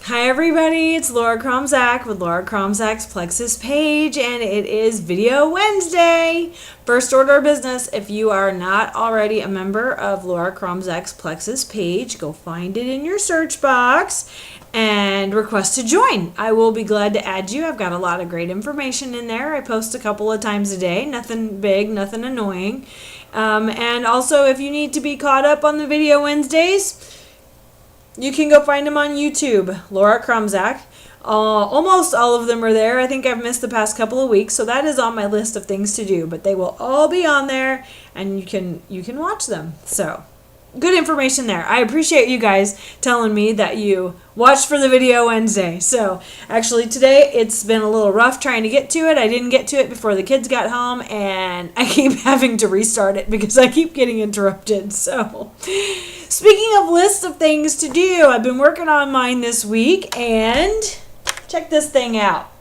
Hi everybody, it's Laura Kromzak with Laura Kromzak's Plexus page, and it is Video Wednesday. First order of business, if you are not already a member of Laura Kromzak's Plexus page, go find it in your search box and request to join. I will be glad to add you. I've got a lot of great information in there. I post a couple of times a day, nothing big, nothing annoying. And also, if you need to be caught up on the Video Wednesdays, you can go find them on YouTube, Laura Kromzak. Almost all of them are there. I think I've missed the past couple of weeks, so that is on my list of things to do. But they will all be on there, and you can watch them. So, good information there. I appreciate you guys telling me that you watched for the Video Wednesday. So, actually today it's been a little rough trying to get to it. I didn't get to it before the kids got home, and I keep having to restart it because I keep getting interrupted. So, speaking of lists of things to do, I've been working on mine this week, and check this thing out.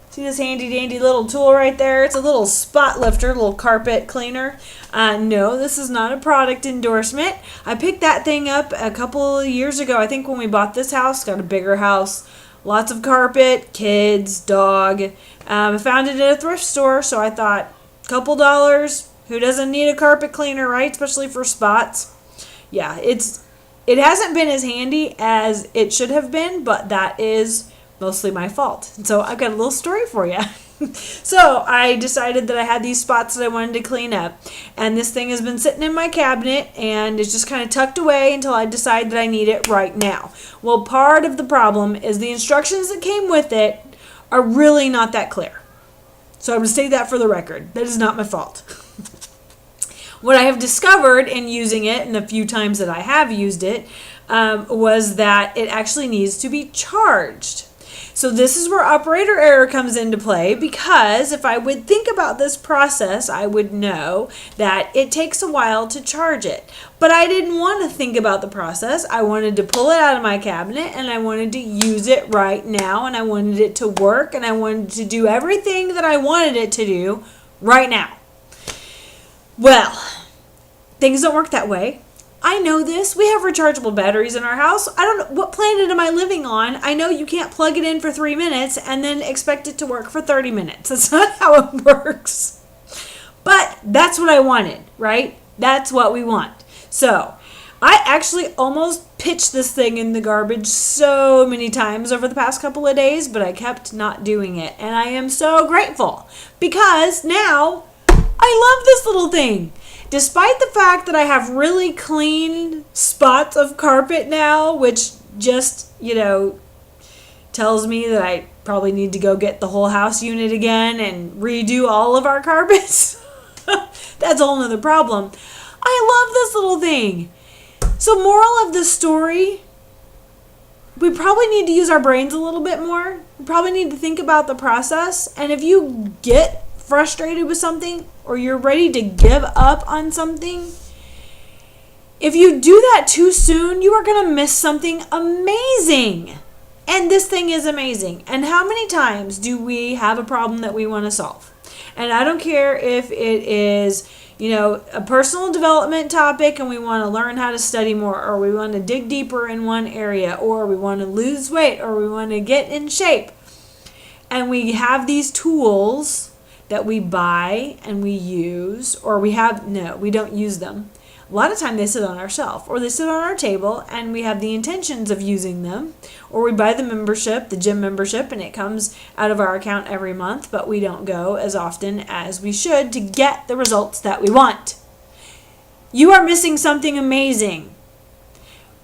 See this handy dandy little tool right there? It's a little spot lifter, little carpet cleaner. No, this is not a product endorsement. I picked that thing up a couple of years ago. I think when we bought this house, got a bigger house, lots of carpet, kids, dog. I found it at a thrift store, so I thought, couple dollars, who doesn't need a carpet cleaner, right? Especially for spots. Yeah, it hasn't been as handy as it should have been, but that is mostly my fault. And so I've got a little story for you. So I decided that I had these spots that I wanted to clean up, and this thing has been sitting in my cabinet and it's just kind of tucked away until I decide that I need it right now. Well, part of the problem is the instructions that came with it are really not that clear. So I'm going to state that for the record. That is not my fault. What I have discovered in using it, and the few times that I have used it, was that it actually needs to be charged. So this is where operator error comes into play, because if I would think about this process, I would know that it takes a while to charge it. But I didn't want to think about the process. I wanted to pull it out of my cabinet, and I wanted to use it right now, and I wanted it to work, and I wanted to do everything that I wanted it to do right now. Well, things don't work that way. I know this. We have rechargeable batteries in our house. I don't know, what planet am I living on? I know you can't plug it in for 3 minutes and then expect it to work for 30 minutes. That's not how it works. But that's what I wanted, right? That's what we want. So I actually almost pitched this thing in the garbage so many times over the past couple of days, but I kept not doing it. And I am so grateful because now I love this little thing. Despite the fact that I have really clean spots of carpet now, which just, tells me that I probably need to go get the whole house unit again and redo all of our carpets. That's a whole nother problem. I love this little thing. So, moral of the story, we probably need to use our brains a little bit more. We probably need to think about the process. And if you get frustrated with something, or you're ready to give up on something, if you do that too soon, you are going to miss something amazing. And this thing is amazing. And how many times do we have a problem that we want to solve? And I don't care if it is, a personal development topic and we want to learn how to study more, or we want to dig deeper in one area, or we want to lose weight, or we want to get in shape. And we have these tools that we buy and we use, or we don't use them. A lot of time they sit on our shelf, or they sit on our table, and we have the intentions of using them, or we buy the membership, the gym membership, and it comes out of our account every month, but we don't go as often as we should to get the results that we want. You are missing something amazing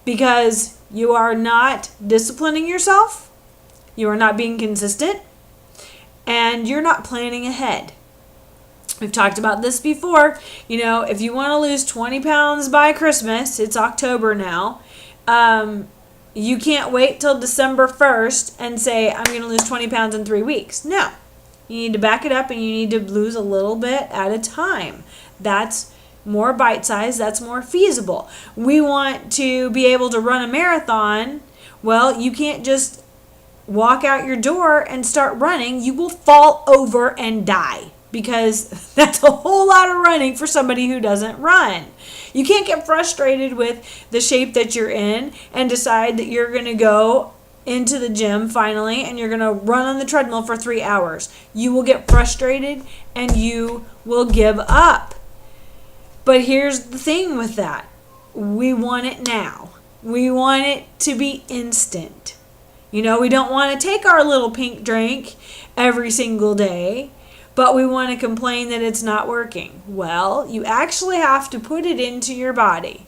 because you are not disciplining yourself, you are not being consistent, and you're not planning ahead. We've talked about this before. If you want to lose 20 pounds by Christmas, it's October now, you can't wait till December 1st and say, I'm going to lose 20 pounds in 3 weeks. No. You need to back it up, and you need to lose a little bit at a time. That's more bite-sized. That's more feasible. We want to be able to run a marathon. Well, you can't just walk out your door and start running. You will fall over and die, because that's a whole lot of running for somebody who doesn't run. You can't get frustrated with the shape that you're in and decide that you're going to go into the gym finally and you're going to run on the treadmill for 3 hours. You will get frustrated and you will give up. But here's the thing with that. We want it now. We want it to be instant. We don't want to take our little pink drink every single day, but we want to complain that it's not working. Well, you actually have to put it into your body.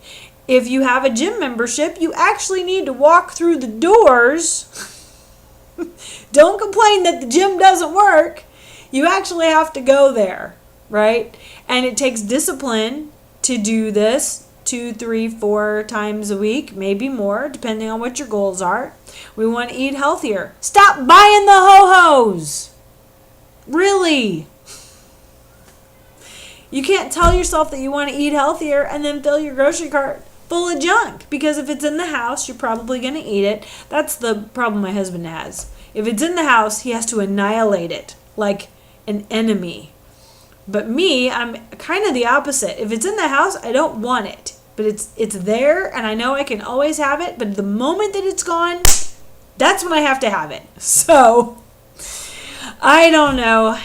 If you have a gym membership, you actually need to walk through the doors. Don't complain that the gym doesn't work. You actually have to go there, right? And it takes discipline to do this 2, 3, 4 times a week, maybe more, depending on what your goals are. We want to eat healthier. Stop buying the ho-hos. Really. You can't tell yourself that you want to eat healthier and then fill your grocery cart full of junk, because if it's in the house, you're probably going to eat it. That's the problem my husband has. If it's in the house, he has to annihilate it like an enemy. But me, I'm kind of the opposite. If it's in the house, I don't want it. But it's there, and I know I can always have it. But the moment that it's gone, that's when I have to have it. So I don't know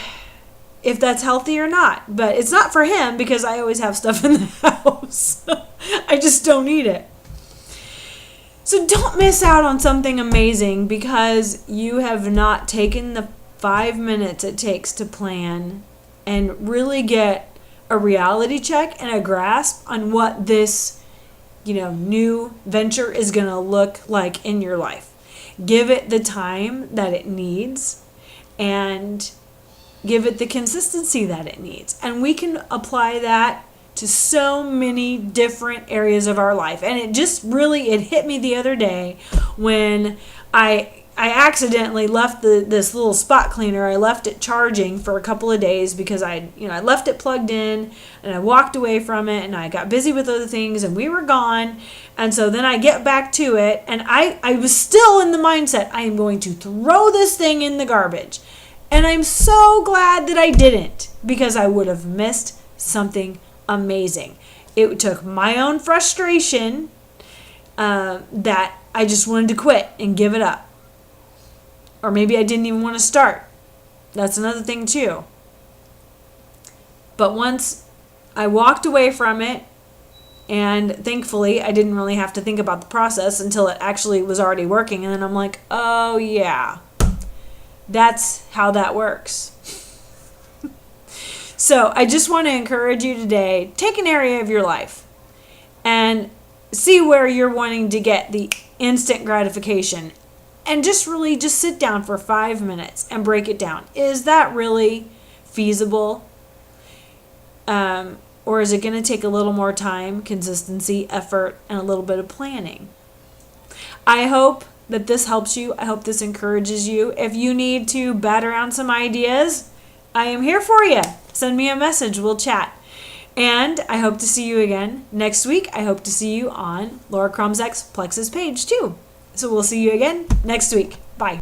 if that's healthy or not. But it's not for him because I always have stuff in the house. I just don't need it. So don't miss out on something amazing because you have not taken the 5 minutes it takes to plan and really get a reality check and a grasp on what this, new venture is going to look like in your life. Give it the time that it needs and give it the consistency that it needs. And we can apply that to so many different areas of our life. And it hit me the other day when I accidentally left this little spot cleaner. I left it charging for a couple of days because I left it plugged in and I walked away from it and I got busy with other things and we were gone. And so then I get back to it and I was still in the mindset, I am going to throw this thing in the garbage. And I'm so glad that I didn't, because I would have missed something amazing. It took my own frustration that I just wanted to quit and give it up. Or maybe I didn't even want to start. That's another thing too. But once I walked away from it, and thankfully I didn't really have to think about the process until it actually was already working. And then I'm like, oh yeah, that's how that works. So I just want to encourage you today, take an area of your life and see where you're wanting to get the instant gratification. And just sit down for 5 minutes and break it down. Is that really feasible? Or is it going to take a little more time, consistency, effort, and a little bit of planning? I hope that this helps you. I hope this encourages you. If you need to bat around some ideas, I am here for you. Send me a message. We'll chat. And I hope to see you again next week. I hope to see you on Laura Kromzak's Plexus page too. So we'll see you again next week.